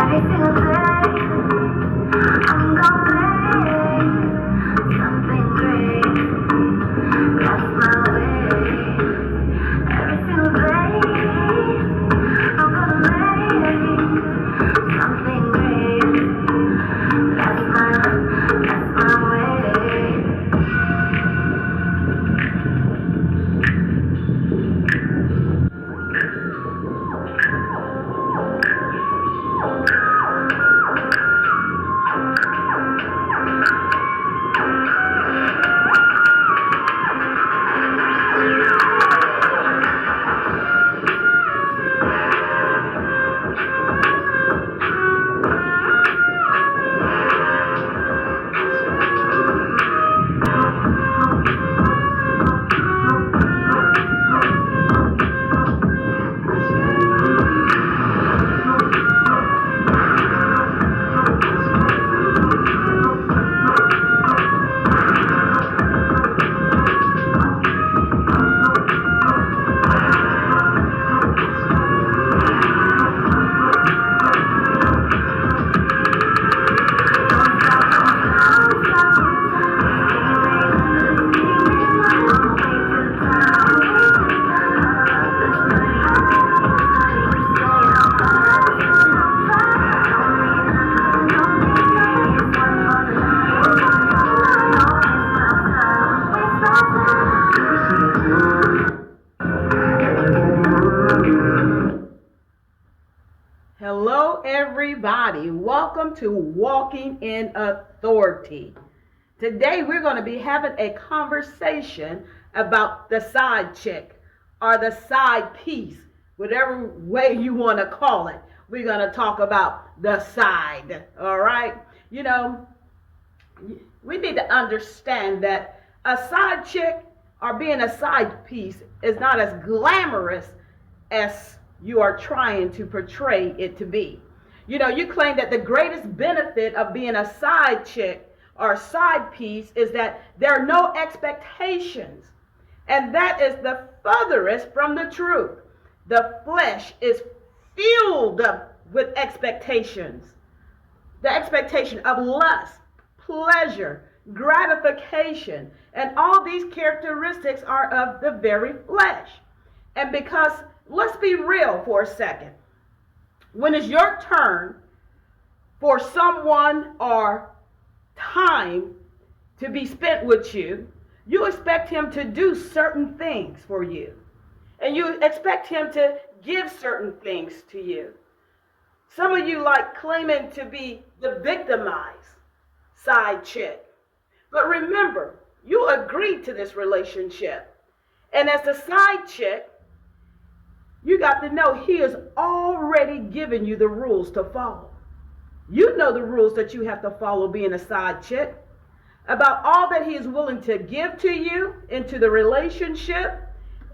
Every single day, I'm gonna make something great. That's my way. Every single day, I'm gonna make something great. That's my way. Hello, everybody. Welcome to Walking in Authority. Today, we're going to be having a conversation about the side chick or the side piece, whatever way you want to call it. We're going to talk about the side, all right? You know, we need to understand that a side chick or being a side piece is not as glamorous as you are trying to portray it to be. You know, you claim that the greatest benefit of being a side chick or side piece is that there are no expectations. And that is the furthest from the truth. The flesh is filled up with expectations. The expectation of lust, pleasure, gratification, and all these characteristics are of the very flesh. And because, let's be real for a second, when it's your turn for someone or time to be spent with you, you expect him to do certain things for you. And you expect him to give certain things to you. Some of you like claiming to be the victimized side chick. But remember, you agreed to this relationship. And as the side chick, you got to know he has already given you the rules to follow. You know the rules that you have to follow being a side chick. About all that he is willing to give to you into the relationship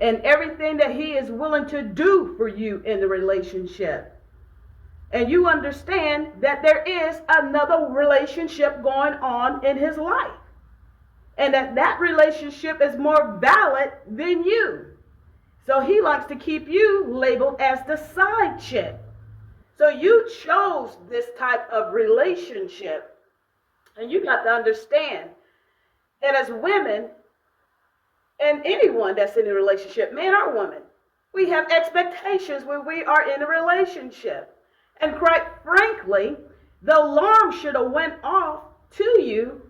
and everything that he is willing to do for you in the relationship. And you understand that there is another relationship going on in his life. And that relationship is more valid than you. So he likes to keep you labeled as the side chick. So you chose this type of relationship. And you got to understand that as women, and anyone that's in a relationship, man or woman, we have expectations when we are in a relationship. And quite frankly, the alarm should have went off to you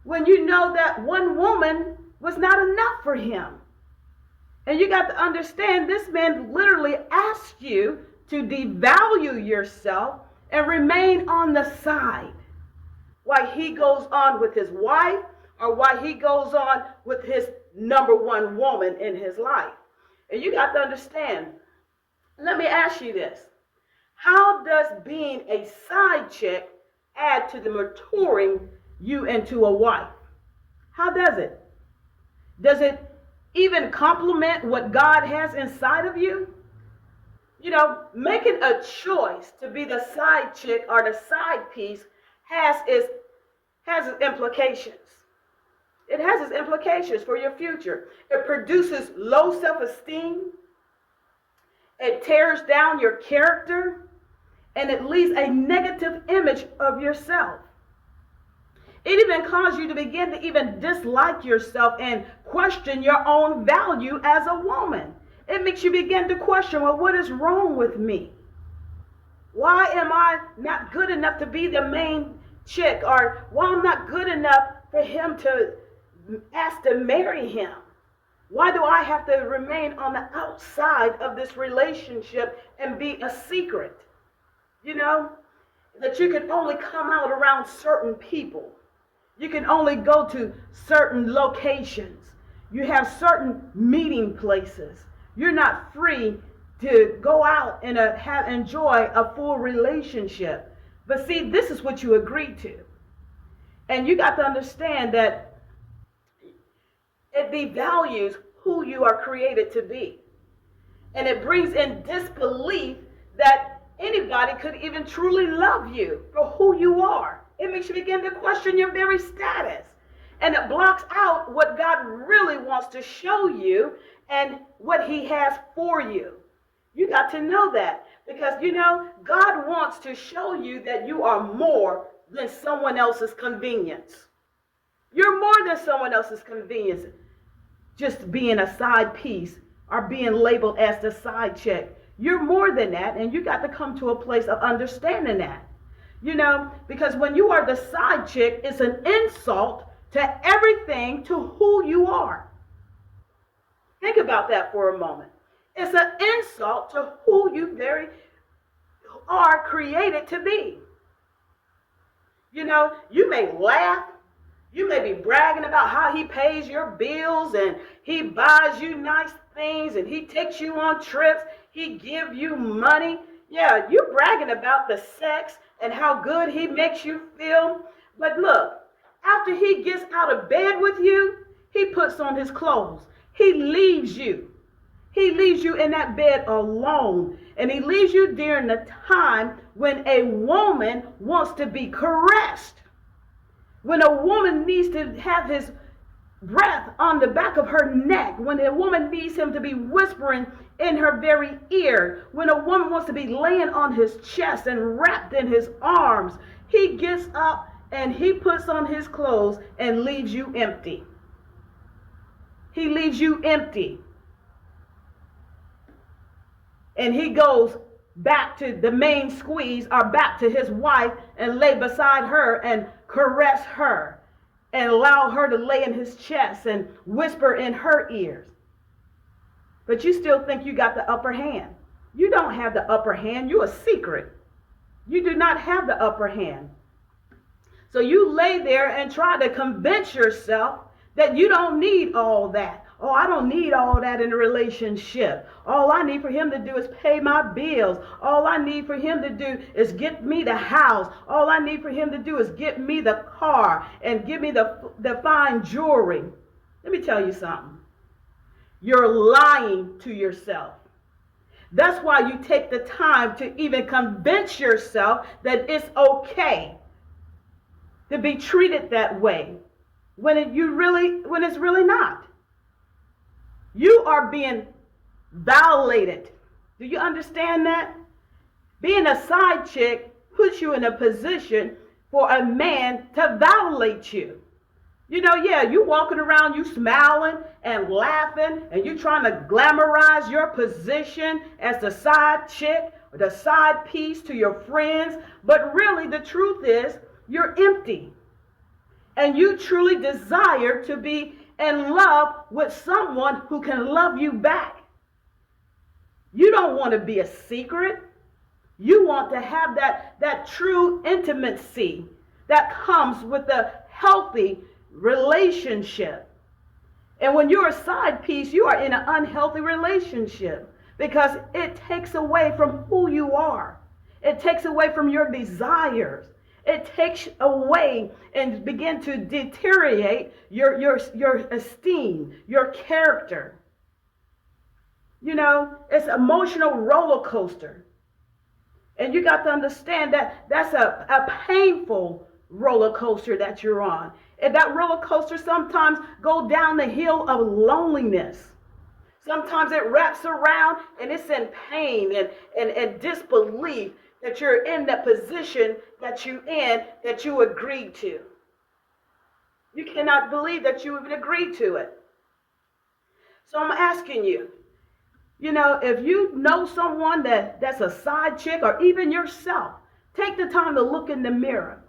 when you know that one woman was not enough for him. And you got to understand this man literally asked you to devalue yourself and remain on the side while he goes on with his wife or while he goes on with his number one woman in his life. And you got to understand, let me ask you this. How does being a side chick add to the maturing you into a wife? How does it? Does it even complement what God has inside of you? You know, making a choice to be the side chick or the side piece has its implications. It has its implications for your future. It produces low self-esteem. It tears down your character. and it leaves a negative image of yourself. It even causes you to begin to even dislike yourself and question your own value as a woman. It makes you begin to question, well, what is wrong with me? Why am I not good enough to be the main chick? Or why I'm not good enough for him to ask to marry him? Why do I have to remain on the outside of this relationship and be a secret? You know, that you can only come out around certain people. You can only go to certain locations. You have certain meeting places. You're not free to go out and enjoy a full relationship. But see, this is what you agreed to. And you got to understand that it devalues who you are created to be. And it brings in disbelief that anybody could even truly love you for who you are. It makes you begin to question your very status. And it blocks out what God really wants to show you and what he has for you. You got to know that. Because, you know, God wants to show you that you are more than someone else's convenience. You're more than someone else's convenience. Just being a side piece or being labeled as the side chick. You're more than that, and you got to come to a place of understanding that. You know, because when you are the side chick, it's an insult to everything to who you are. Think about that for a moment. It's an insult to who you very are created to be. You know, you may laugh. You may be bragging about how he pays your bills and he buys you nice things and he takes you on trips. He gives you money. Yeah, you're bragging about the sex and how good he makes you feel. But look, after he gets out of bed with you, he puts on his clothes. He leaves you. He leaves you in that bed alone. And he leaves you during the time when a woman wants to be caressed. When a woman needs to have his breath on the back of her neck. When a woman needs him to be whispering in her very ear. When a woman wants to be laying on his chest and wrapped in his arms. He gets up and he puts on his clothes and leaves you empty. He leaves you empty. And he goes back to the main squeeze or back to his wife and lay beside her and caress her and allow her to lay in his chest and whisper in her ears. But you still think you got the upper hand. You don't have the upper hand. You're a secret. You do not have the upper hand. So you lay there and try to convince yourself that you don't need all that. Oh, I don't need all that in a relationship. All I need for him to do is pay my bills. All I need for him to do is get me the house. All I need for him to do is get me the car and give me the fine jewelry. Let me tell you something. You're lying to yourself. That's why you take the time to even convince yourself that it's okay to be treated that way when it's really not. You are being violated. Do you understand that? Being a side chick puts you in a position for a man to violate you. You know, yeah, you walking around, you smiling and laughing, and you trying to glamorize your position as the side chick or the side piece to your friends. But really, the truth is, you're empty. And you truly desire to be in love with someone who can love you back. You don't want to be a secret. You want to have that true intimacy that comes with a healthy relationship. And when you're a side piece, you are in an unhealthy relationship because it takes away from who you are. It takes away from your desires. It takes away and begin to deteriorate your esteem, your character. You know, it's an emotional roller coaster. And you got to understand that that's a painful roller coaster that you're on. And that roller coaster sometimes go down the hill of loneliness. Sometimes it wraps around and it's in pain and disbelief. that you're in the position that you agreed to. You cannot believe that you even agreed to it. So I'm asking you, if you know someone that's a side chick, or even yourself, take the time to look in the mirror.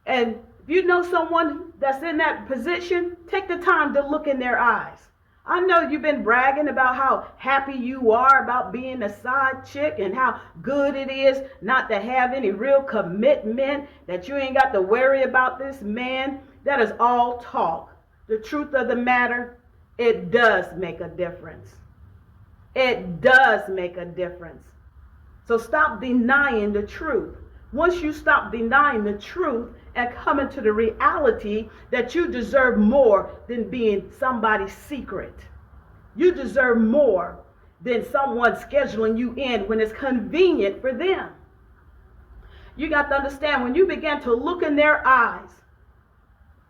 And if you know someone that's in that position, take the time to look in their eyes. I know you've been bragging about how happy you are about being a side chick and how good it is not to have any real commitment, that you ain't got to worry about this man. That is all talk. The truth of the matter, it does make a difference. It does make a difference. So stop denying the truth. Once you stop denying the truth and come into the reality that you deserve more than being somebody's secret. You deserve more than someone scheduling you in when it's convenient for them. You got to understand, when you begin to look in their eyes,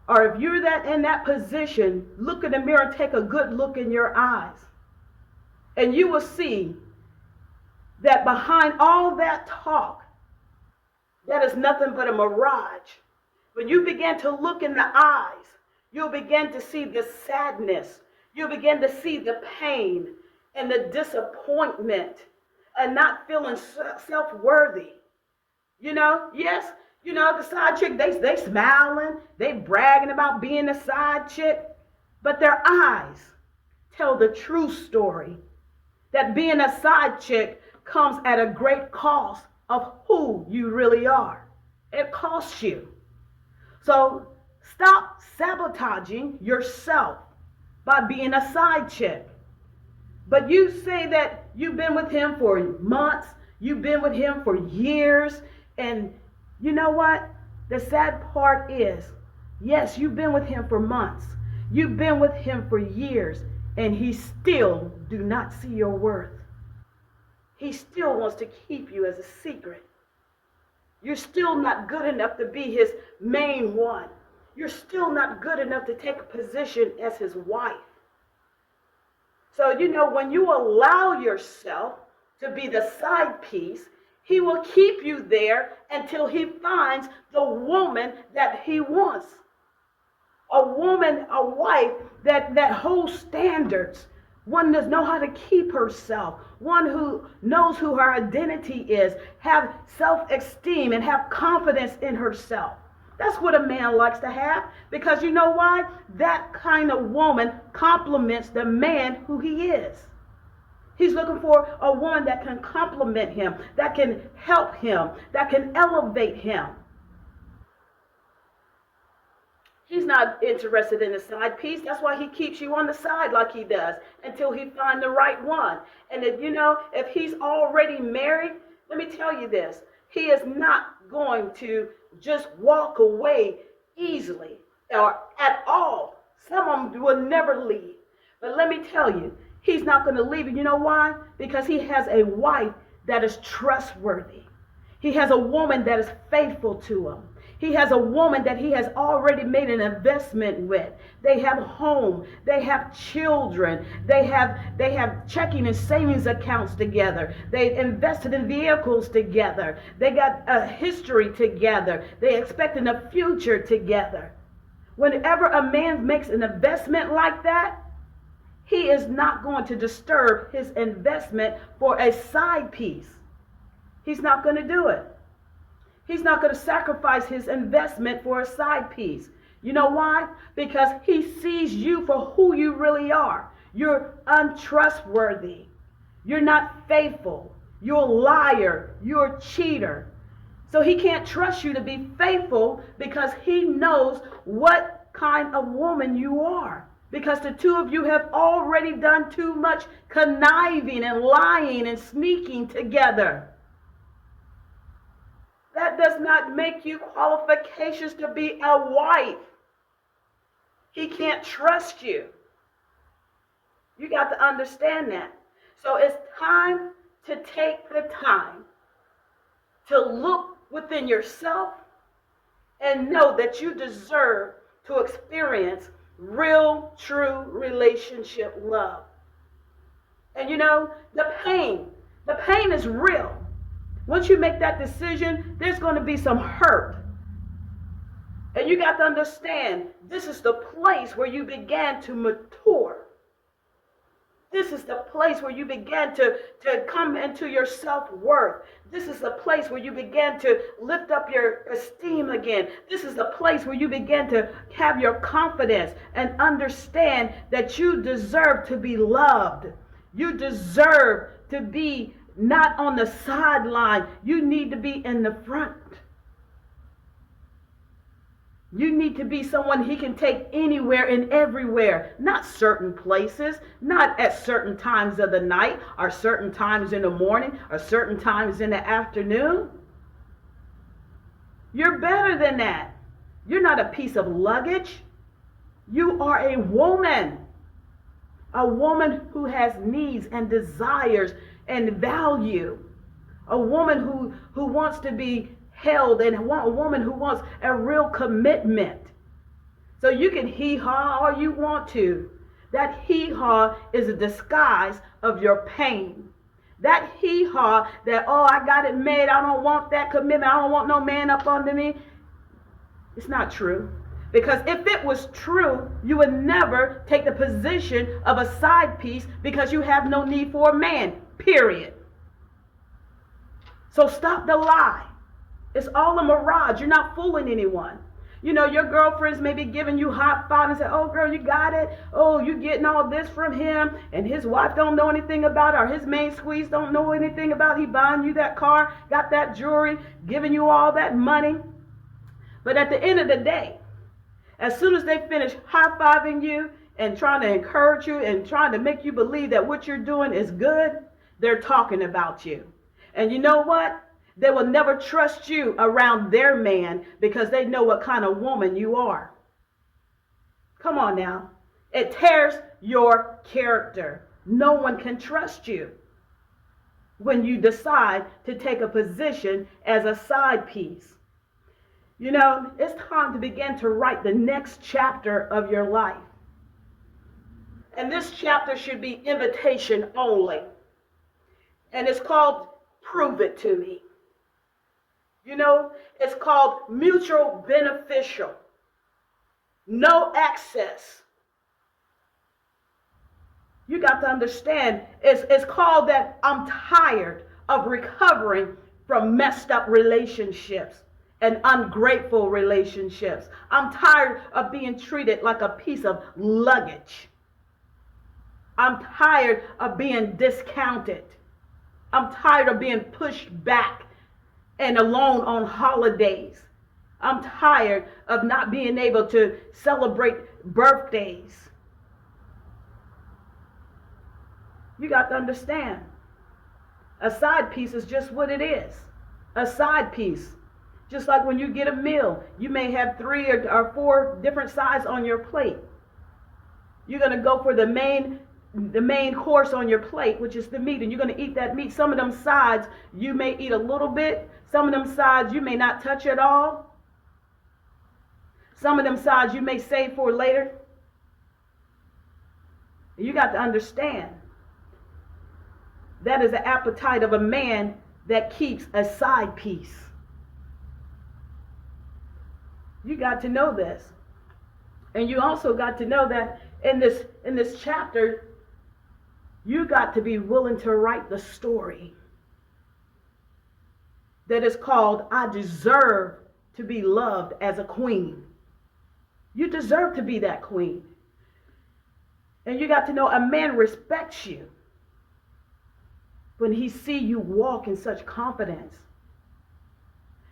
or if you're in that position, look in the mirror and take a good look in your eyes. And you will see that behind all that talk, that is nothing but a mirage. When you begin to look in the eyes, you'll begin to see the sadness. You'll begin to see the pain and the disappointment and not feeling self-worthy. Yes, the side chick, they smiling, they bragging about being a side chick, but their eyes tell the true story. That being a side chick comes at a great cost of who you really are. It costs you. So stop sabotaging yourself by being a side chick. But you say that you've been with him for months, you've been with him for years, and you know what? The sad part is, yes, you've been with him for months, you've been with him for years, and he still do not see your worth. He still wants to keep you as a secret. You're still not good enough to be his main one. You're still not good enough to take a position as his wife. So, when you allow yourself to be the side piece, he will keep you there until he finds the woman that he wants. A woman, a wife that holds standards. One that knows how to keep herself. One who knows who her identity is. Have self-esteem and have confidence in herself. That's what a man likes to have. Because you know why? That kind of woman complements the man who he is. He's looking for a woman that can complement him, that can help him, that can elevate him. He's not interested in the side piece. That's why he keeps you on the side like he does until he finds the right one. And if he's already married, let me tell you this. He is not going to just walk away easily or at all. Some of them will never leave. But let me tell you, he's not going to leave. And you know why? Because he has a wife that is trustworthy. He has a woman that is faithful to him. He has a woman that he has already made an investment with. They have home. They have children. They have checking and savings accounts together. They invested in vehicles together. They got a history together. They expecting a future together. Whenever a man makes an investment like that, he is not going to disturb his investment for a side piece. He's not going to do it. He's not going to sacrifice his investment for a side piece. You know why? Because he sees you for who you really are. You're untrustworthy. You're not faithful. You're a liar. You're a cheater. So he can't trust you to be faithful because he knows what kind of woman you are. Because the two of you have already done too much conniving and lying and sneaking together. That does not make you qualifications to be a wife. He can't trust you. You got to understand that. So it's time to take the time to look within yourself and know that you deserve to experience real, true relationship love. And the pain is real. Once you make that decision, there's going to be some hurt. And you got to understand, this is the place where you began to mature. This is the place where you began to come into your self-worth. This is the place where you began to lift up your esteem again. This is the place where you began to have your confidence and understand that you deserve to be loved. You deserve to be not on the sideline. You need to be in the front. You need to be someone he can take anywhere and everywhere, not certain places, not at certain times of the night, or certain times in the morning, or certain times in the afternoon. You're better than that. You're not a piece of luggage. You are a woman who has needs and desires and value, a woman who wants to be held, and a woman who wants a real commitment. So you can hee-haw all you want to. That hee-haw is a disguise of your pain. That hee-haw that, oh, I got it made, I don't want that commitment, I don't want no man up under me. It's not true. Because if it was true, you would never take the position of a side piece, because you have no need for a man, period. So stop the lie. It's all a mirage. You're not fooling anyone. You know, your girlfriends may be giving you hot five and say, oh, girl, you got it. Oh, you getting all this from him. And his wife don't know anything about it, or his main squeeze don't know anything about it. He buying you that car, got that jewelry, giving you all that money. But at the end of the day, as soon as they finish high-fiving you and trying to encourage you and trying to make you believe that what you're doing is good, they're talking about you. And you know what? They will never trust you around their man, because they know what kind of woman you are. Come on now. It tears your character. No one can trust you when you decide to take a position as a side piece. You know, it's time to begin to write the next chapter of your life. And this chapter should be invitation only. And it's called Prove It To Me. You know, it's called mutual beneficial. No access. You got to understand, it's called that I'm tired of recovering from messed up relationships and ungrateful relationships. I'm tired of being treated like a piece of luggage. I'm tired of being discounted. I'm tired of being pushed back and alone on holidays. I'm tired of not being able to celebrate birthdays. You got to understand, a side piece is just what it is. A side piece. Just like when you get a meal, you may have 3 or 4 different sides on your plate. You're going to go for the main course on your plate, which is the meat, and you're going to eat that meat. Some of them sides you may eat a little bit. Some of them sides you may not touch at all. Some of them sides you may save for later. You got to understand, that is the appetite of a man that keeps a side piece. You got to know this. And you also got to know that in this chapter, you got to be willing to write the story that is called, I deserve to be loved as a queen. You deserve to be that queen. And you got to know, a man respects you when he see you walk in such confidence.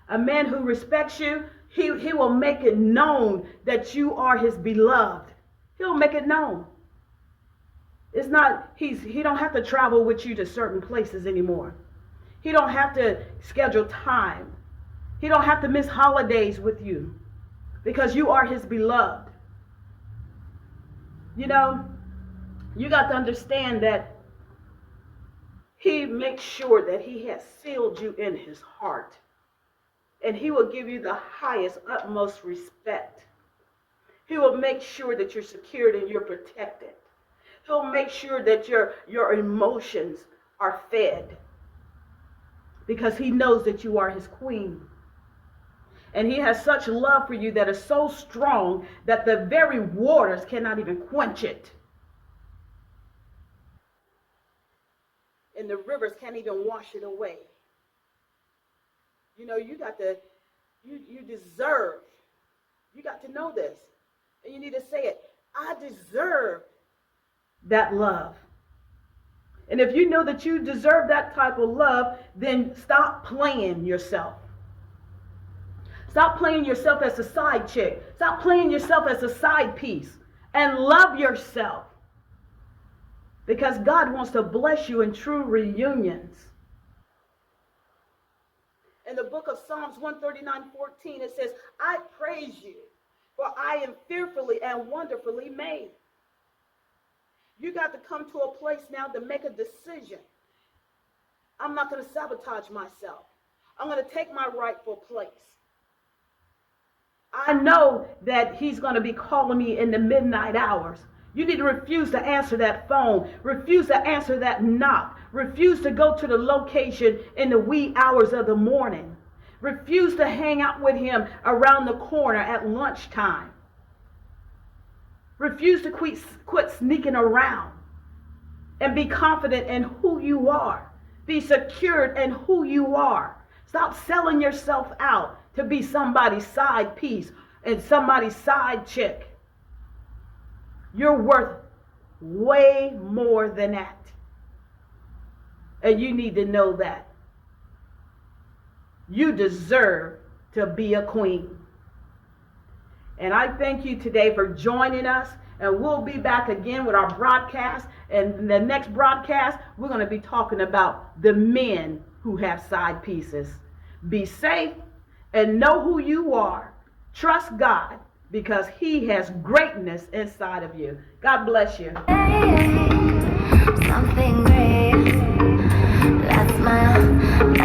A man who respects you, he will make it known that you are his beloved. He'll make it known. It's not, he don't have to travel with you to certain places anymore. He don't have to schedule time. He don't have to miss holidays with you, because you are his beloved. You know, you got to understand that he makes sure that he has sealed you in his heart. And he will give you the highest, utmost respect. He will make sure that you're secured and you're protected. He'll make sure that your emotions are fed. because he knows that you are his queen. And he has such love for you that is so strong that the very waters cannot even quench it. And the rivers can't even wash it away. You know, you deserve. You got to know this. And you need to say it. I deserve that love. And if you know that you deserve that type of love, then stop playing yourself. Stop playing yourself as a side chick. Stop playing yourself as a side piece. And love yourself. Because God wants to bless you in true reunions. In the book of Psalms 139:14, it says, I praise you, for I am fearfully and wonderfully made. You got to come to a place now to make a decision. I'm not going to sabotage myself. I'm going to take my rightful place. I know that he's going to be calling me in the midnight hours. You need to refuse to answer that phone. Refuse to answer that knock. Refuse to go to the location in the wee hours of the morning. Refuse to hang out with him around the corner at lunchtime. Refuse to quit sneaking around. And be confident in who you are. Be secured in who you are. Stop selling yourself out to be somebody's side piece and somebody's side chick. You're worth way more than that. And you need to know that. You deserve to be a queen. And I thank you today for joining us. And we'll be back again with our broadcast. And in the next broadcast, we're going to be talking about the men who have side pieces. Be safe and know who you are. Trust God, because he has greatness inside of you. God bless you. Something great. That's my